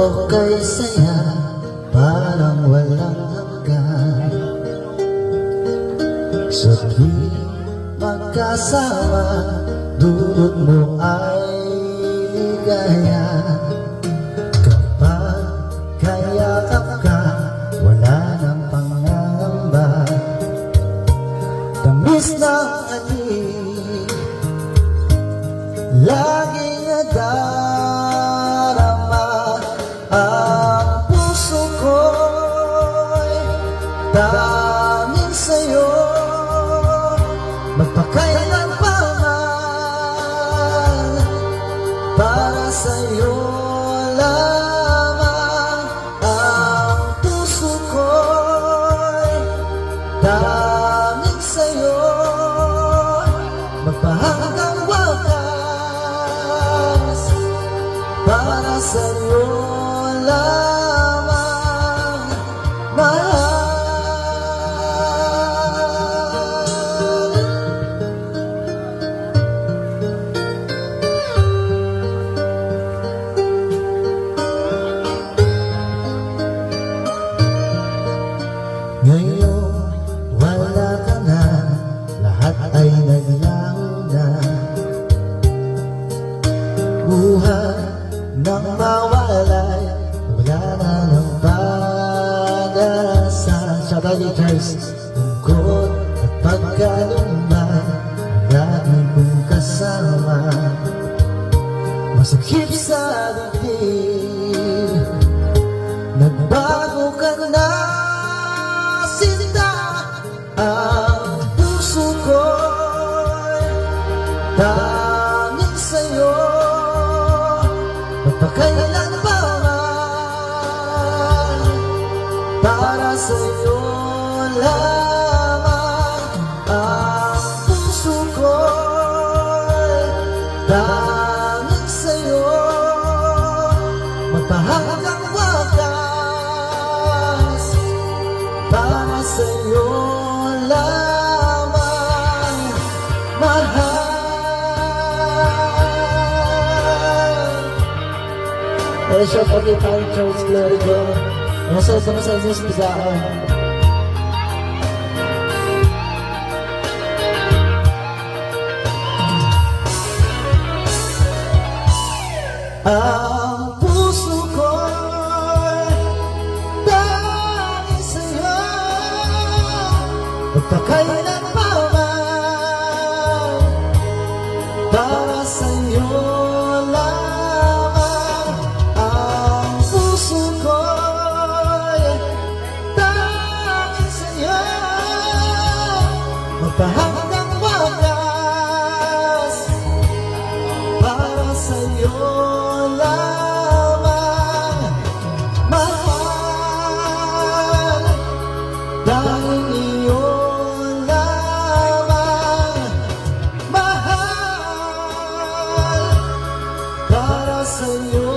Okay saya, parang walang hanggan. Sa tuwing magkasama, dulot mo ay ligaya. Kapag kayakap ka, wala nang pangangamba. Tamis ng aning, laging nadarama. Ang puso ko'y tanging sa'yo, magpakailan pa man, para sa'yo lamang. Ang puso ko'y tanging sa'yo, magpahanggang wakas, para sa'yo lamang, mahal. Ngayon, wala ka na, lahat ay naglaho na. Buhay nang mawalay, wala na ng pag-asa. Shout out you guys. Tungkol at pagkalumba, lagi kong kasama. Masakit sa dibdib, nagbago ka na, sinta. Ang puso ko'y tanging sa'yo, magpakailan pa man, para sa'yo lamang. Ang puso ko'y tanging sa'yo, magpahanggang wakas, para sa'yo lamang, mahal. Shout out kay Paul Charles Glorigo. Masaya sa masaya sa pisaan. Ang puso ko'y tanging sa'yo, magpakailan pa man, para sa'yo lamang. Ang puso ko'y tanging sa'yo, magpahanggang wakas, para sa'yo lamang, mahal. Dahil iyon lamang, mahal, para sa'yo